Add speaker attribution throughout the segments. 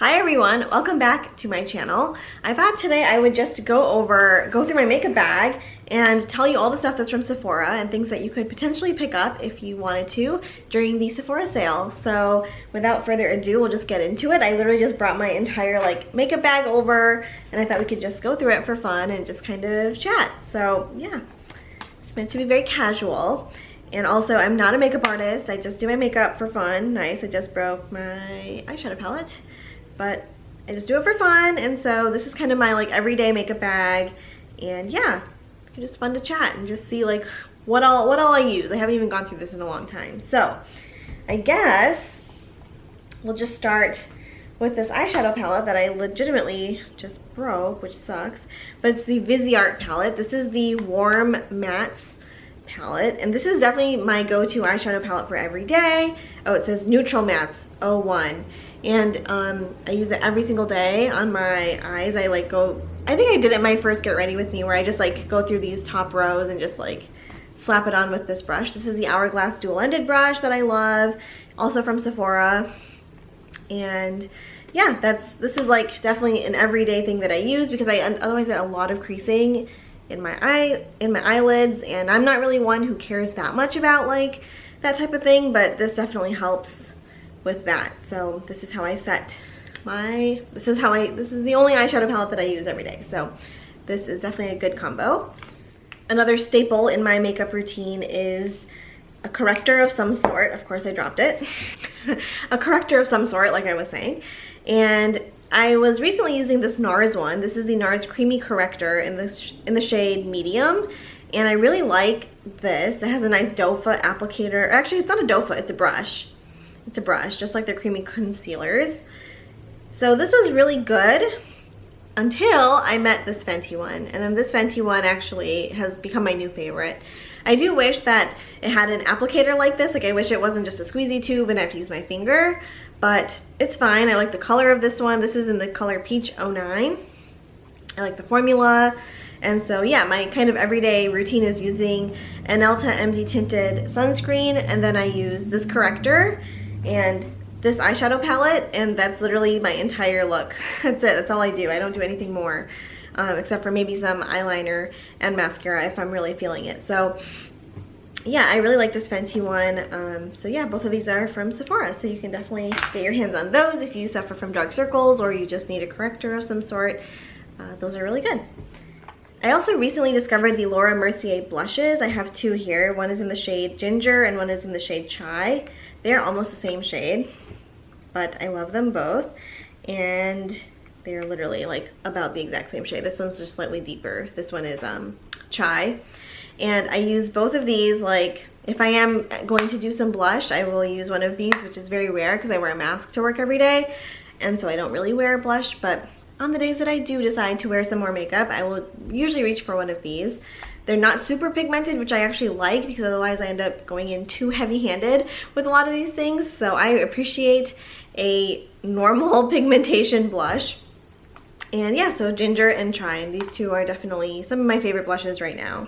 Speaker 1: Hi everyone, welcome back to my channel. I thought today I would just go through my makeup bag and tell you all the stuff that's from Sephora and things that you could potentially pick up if you wanted to during the Sephora sale. So without further ado, we'll just get into it. I literally just brought my entire makeup bag over and I thought we could just go through it for fun and just kind of chat. So yeah, it's meant to be very casual. And also, I'm not a makeup artist. I just do my makeup for fun. Nice, I just broke my eyeshadow palette. But I just do it for fun, and so this is kind of my everyday makeup bag, and yeah, it's just fun to chat and just see what all I use. I haven't even gone through this in a long time, so I guess we'll just start with this eyeshadow palette that I legitimately just broke, which sucks, but it's the Viseart palette. This is the Warm Mattes palette, and this is definitely my go-to eyeshadow palette for every day. Oh, it says Neutral Mattes 01. And I use it every single day on my eyes. I think I did it my first Get Ready With Me, where I just go through these top rows and just slap it on with this brush. This is the Hourglass dual-ended brush that I love, also from Sephora. And yeah, this is definitely an everyday thing that I use because I otherwise get a lot of creasing in my eyelids, and I'm not really one who cares that much about that type of thing, but this definitely helps with that. So this is how I set this is the only eyeshadow palette that I use every day. So this is definitely a good combo. Another staple in my makeup routine is a corrector of some sort. Of course I dropped it. A corrector of some sort, like I was saying. And I was recently using this NARS one. This is the NARS Creamy Corrector in the shade Medium. And I really like this. It has a nice doe foot applicator. Actually, it's not a doe foot, it's a brush. It's a brush, just like their creamy concealers. So this was really good until I met this Fenty one. And then this Fenty one actually has become my new favorite. I do wish that it had an applicator like this. I wish it wasn't just a squeezy tube and I have to use my finger. But it's fine. I like the color of this one. This is in the color Peach 09. I like the formula. And so yeah, my kind of everyday routine is using an Elta MD tinted sunscreen, and then I use this corrector and this eyeshadow palette, and that's literally my entire look. That's it. That's all I do. I don't do anything more except for maybe some eyeliner and mascara if I'm really feeling it. So yeah, I really like this Fenty one. So yeah, both of these are from Sephora, so you can definitely get your hands on those if you suffer from dark circles or you just need a corrector of some sort. Those are really good. I also recently discovered the Laura Mercier blushes. I have two here. One is in the shade Ginger and one is in the shade Chai. They're almost the same shade, but I love them both. And they're literally about the exact same shade. This one's just slightly deeper. This one is Chai. And I use both of these, if I am going to do some blush, I will use one of these, which is very rare because I wear a mask to work every day. And so I don't really wear blush, but on the days that I do decide to wear some more makeup, I will usually reach for one of these. They're not super pigmented, which I actually like because otherwise I end up going in too heavy-handed with a lot of these things. So I appreciate a normal pigmentation blush. And yeah, so Ginger and Chai, these two are definitely some of my favorite blushes right now.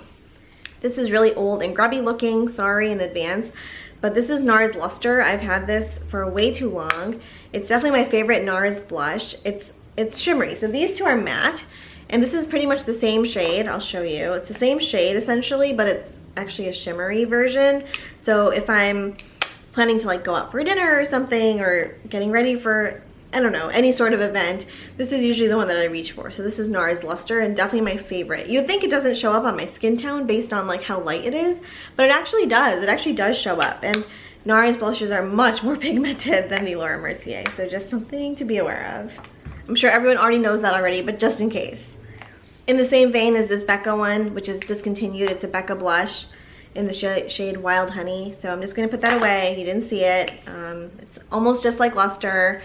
Speaker 1: This is really old and grubby looking, sorry in advance, but this is NARS Luster. I've had this for way too long. It's definitely my favorite NARS blush. It's shimmery, so these two are matte, and this is pretty much the same shade. I'll show you. It's the same shade essentially, but it's actually a shimmery version. So if I'm planning to go out for dinner or something, or getting ready for, I don't know, any sort of event, this is usually the one that I reach for. So this is NARS Luster, and definitely my favorite. You'd think it doesn't show up on my skin tone based on how light it is, but it actually does. It actually does show up, and NARS blushes are much more pigmented than the Laura Mercier, so just something to be aware of. I'm sure everyone already knows that already, but just in case. In the same vein as this Becca one, which is discontinued, it's a Becca blush in the shade Wild Honey. So I'm just going to put that away. You didn't see it. It's almost just like Luster.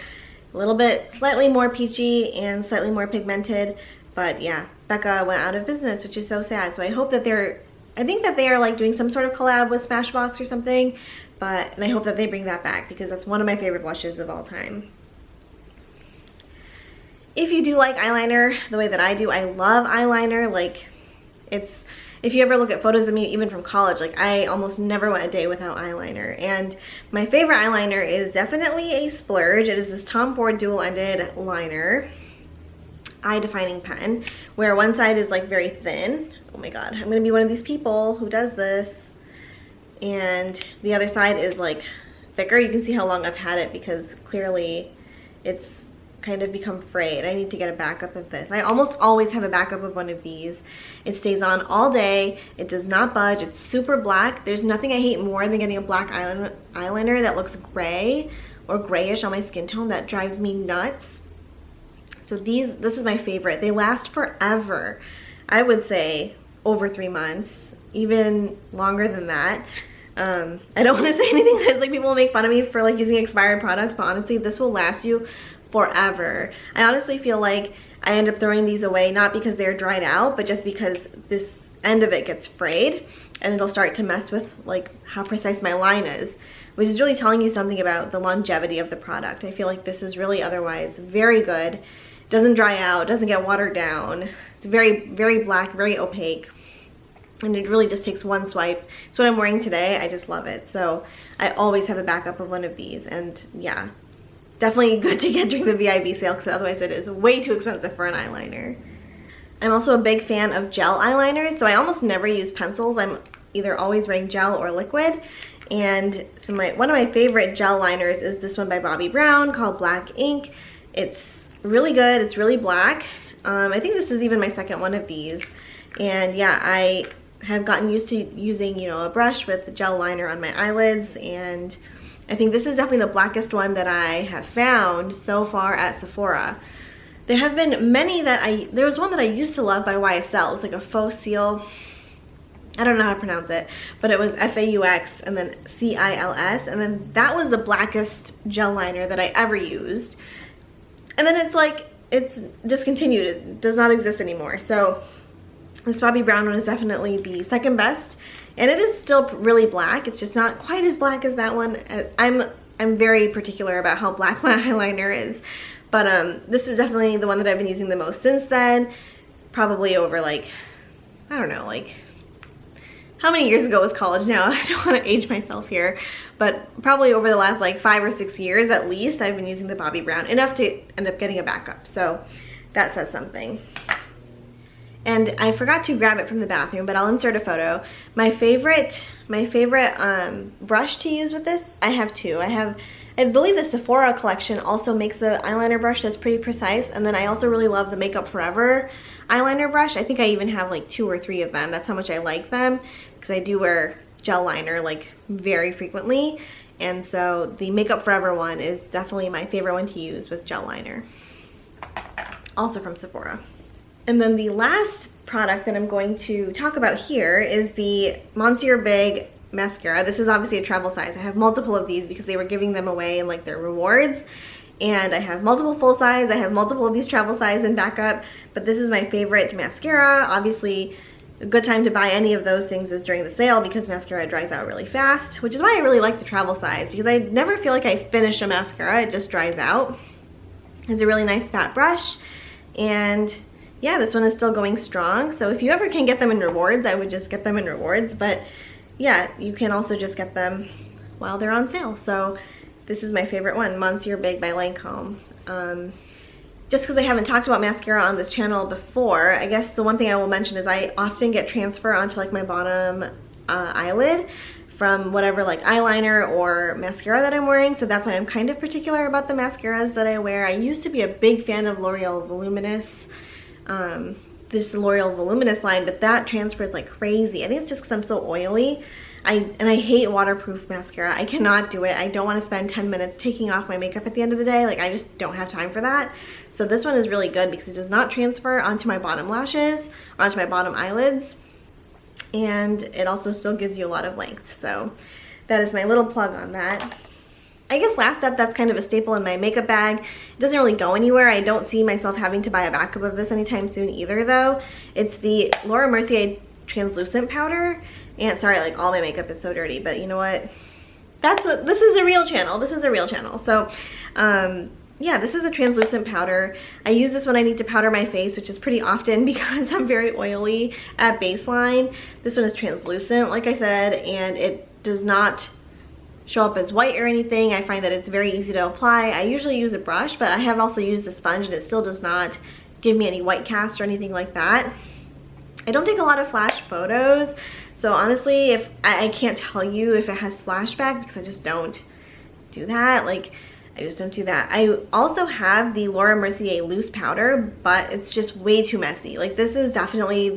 Speaker 1: A little bit slightly more peachy and slightly more pigmented. But yeah, Becca went out of business, which is so sad. So I hope that I think that they are doing some sort of collab with Smashbox or something. And I hope that they bring that back because that's one of my favorite blushes of all time. If you do like eyeliner the way that I do, I love eyeliner. if you ever look at photos of me, even from college, like I almost never went a day without eyeliner. And my favorite eyeliner is definitely a splurge. It is this Tom Ford dual-ended liner, eye defining pen, where one side is like very thin. Oh my god, I'm gonna be one of these people who does this. And the other side is like thicker. You can see how long I've had it because clearly it's kind of become frayed. I need to get a backup of this. I almost always have a backup of one of these. It stays on all day. It does not budge. It's super black. There's nothing I hate more than getting a black eyeliner that looks gray or grayish on my skin tone. That drives me nuts. So this is my favorite. They last forever. I would say over 3 months, even longer than that. I don't want to say anything because like people will make fun of me for like using expired products, but honestly this will last you forever. I honestly feel like I end up throwing these away not because they're dried out, but just because this end of it gets frayed and it'll start to mess with like how precise my line is, which is really telling you something about the longevity of the product. I feel like this is really otherwise very good. Doesn't dry out, doesn't get watered down. It's very, very black, very opaque. And it really just takes one swipe. It's what I'm wearing today. I just love it. So I always have a backup of one of these. And yeah, definitely good to get during the VIB sale because otherwise it is way too expensive for an eyeliner. I'm also a big fan of gel eyeliners, so I almost never use pencils. I'm either always wearing gel or liquid. And so one of my favorite gel liners is this one by Bobbi Brown called Black Ink. It's really good. It's really black. I think this is even my second one of these. And yeah, I have gotten used to using, you know, a brush with the gel liner on my eyelids, and I think this is definitely the blackest one that I have found so far at Sephora. There have been many that there was one that I used to love by YSL. It was like a faux seal. I don't know how to pronounce it, but it was F-A-U-X and then C-I-L-S, and then that was the blackest gel liner that I ever used. And then it's like, it's discontinued. It does not exist anymore. So this Bobbi Brown one is definitely the second best, and it is still really black. It's just not quite as black as that one. I'm very particular about how black my eyeliner is, but this is definitely the one that I've been using the most since then. Probably over like, I don't know, like how many years ago was college now? I don't want to age myself here, but probably over the last like 5 or 6 years at least, I've been using the Bobbi Brown, enough to end up getting a backup. So that says something. And I forgot to grab it from the bathroom, but I'll insert a photo. My favorite brush to use with this, I have two. I believe the Sephora collection also makes an eyeliner brush that's pretty precise, and then I also really love the Makeup Forever eyeliner brush. I think I even have like 2 or 3 of them. That's how much I like them, because I do wear gel liner like very frequently, and so the Makeup Forever one is definitely my favorite one to use with gel liner. Also from Sephora. And then the last product that I'm going to talk about here is the Mercier Big Mascara. This is obviously a travel size. I have multiple of these because they were giving them away in like their rewards. And I have multiple full size. I have multiple of these travel size and backup. But this is my favorite mascara. Obviously, a good time to buy any of those things is during the sale because mascara dries out really fast, which is why I really like the travel size, because I never feel like I finish a mascara. It just dries out. It's a really nice fat brush. And yeah, this one is still going strong. So if you ever can get them in rewards, I would just get them in rewards. But yeah, you can also just get them while they're on sale. So this is my favorite one, Mercier Big by Lancome. Just because I haven't talked about mascara on this channel before, I guess the one thing I will mention is I often get transfer onto like my bottom eyelid from whatever like eyeliner or mascara that I'm wearing. So that's why I'm kind of particular about the mascaras that I wear. I used to be a big fan of L'Oreal Voluminous. This L'Oreal Voluminous line, but that transfers like crazy. I think it's just because I'm so oily. I hate waterproof mascara. I cannot do it. I don't want to spend 10 minutes taking off my makeup at the end of the day. Like, I just don't have time for that. So this one is really good because it does not transfer onto my bottom lashes or onto my bottom eyelids, and it also still gives you a lot of length. So that is my little plug on that. I guess last up, that's kind of a staple in my makeup bag. It doesn't really go anywhere. I don't see myself having to buy a backup of this anytime soon either though. It's the Laura Mercier translucent powder. And sorry, like all my makeup is so dirty, but you know what? This is a real channel. This is a real channel. So yeah, this is a translucent powder. I use this when I need to powder my face, which is pretty often because I'm very oily at baseline. This one is translucent, like I said, and it does not show up as white or anything. I find that it's very easy to apply. I usually use a brush, but I have also used a sponge and it still does not give me any white cast or anything like that. I don't take a lot of flash photos, so honestly, if I can't tell you if it has flashback because I just don't do that. Like, I just don't do that. I also have the Laura Mercier loose powder, but it's just way too messy. Like, this is definitely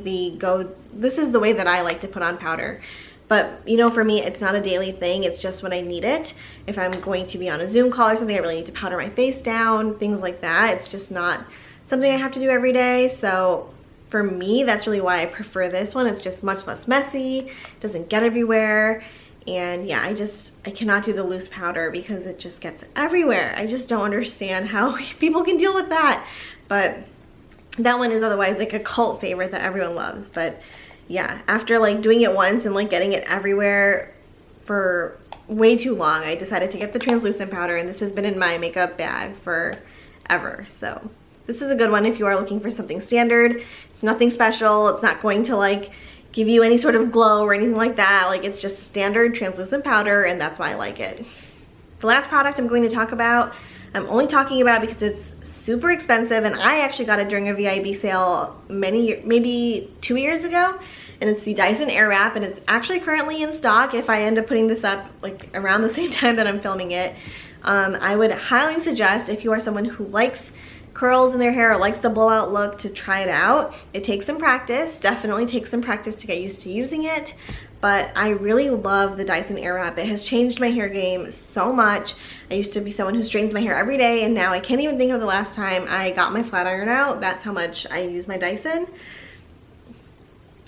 Speaker 1: this is the way that I like to put on powder. But, you know, for me, it's not a daily thing. It's just when I need it. If I'm going to be on a Zoom call or something, I really need to powder my face down, things like that. It's just not something I have to do every day. So for me, that's really why I prefer this one. It's just much less messy, doesn't get everywhere. And yeah, I cannot do the loose powder because it just gets everywhere. I just don't understand how people can deal with that. But that one is otherwise like a cult favorite that everyone loves. But yeah, after like doing it once and like getting it everywhere for way too long, I decided to get the translucent powder, and this has been in my makeup bag forever. So this is a good one if you are looking for something standard. It's nothing special. It's not going to like give you any sort of glow or anything like that. Like, it's just a standard translucent powder, and that's why I like it. The last product I'm going to talk about, I'm only talking about because it's super expensive, and I actually got it during a VIB sale maybe 2 years ago, and it's the Dyson Airwrap, and it's actually currently in stock if I end up putting this up like around the same time that I'm filming it. I would highly suggest, if you are someone who likes curls in their hair or likes the blowout look, to try it out. It takes some practice, definitely takes some practice to get used to using it, but I really love the Dyson Airwrap. It has changed my hair game so much. I used to be someone who straightens my hair every day, and now I can't even think of the last time I got my flat iron out. That's how much I use my Dyson.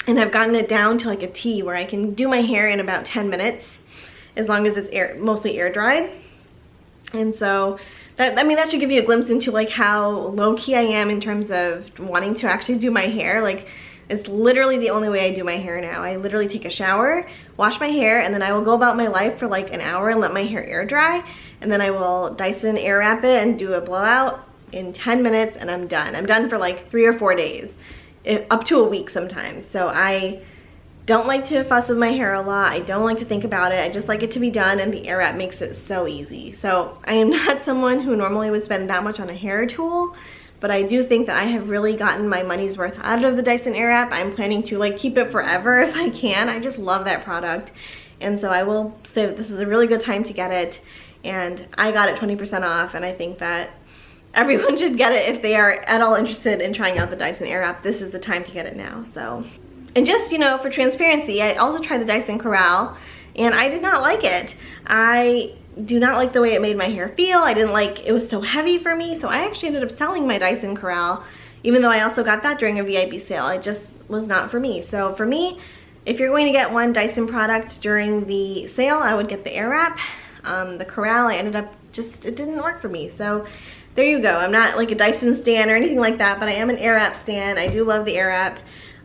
Speaker 1: And I've gotten it down to like a T where I can do my hair in about 10 minutes as long as it's mostly air dried. And so that, I mean, that should give you a glimpse into like how low-key I am in terms of wanting to actually do my hair. Like, it's literally the only way I do my hair now. I literally take a shower, wash my hair, and then I will go about my life for like an hour and let my hair air dry, and then I will Dyson Airwrap it and do a blowout in 10 minutes, and I'm done. I'm done for like 3 or 4 days, up to a week sometimes. So I don't like to fuss with my hair a lot. I don't like to think about it. I just like it to be done, and the Airwrap makes it so easy. So I am not someone who normally would spend that much on a hair tool, but I do think that I have really gotten my money's worth out of the Dyson Airwrap. I'm planning to like keep it forever if I can. I just love that product. And so I will say that this is a really good time to get it, and I got it 20% off, and I think that everyone should get it if they are at all interested in trying out the Dyson Airwrap. This is the time to get it now. So, and just, you know, for transparency, I also tried the Dyson Corral, and I did not like it. I do not like the way it made my hair feel. I didn't like, it was so heavy for me, so I actually ended up selling my Dyson Corral, even though I also got that during a VIB sale. It just was not for me. So for me, if you're going to get one Dyson product during the sale, I would get the Airwrap. The Corral, I ended up just, it didn't work for me. So there you go. I'm not like a Dyson stan or anything like that, but I am an Airwrap stan. I do love the Airwrap.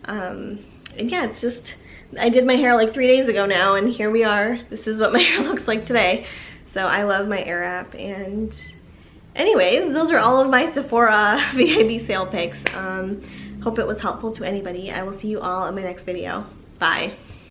Speaker 1: And yeah, it's just, I did my hair like 3 days ago now, and here we are. This is what my hair looks like today. So I love my Airwrap. And anyways, those are all of my Sephora VIB sale picks. Hope it was helpful to anybody. I will see you all in my next video. Bye.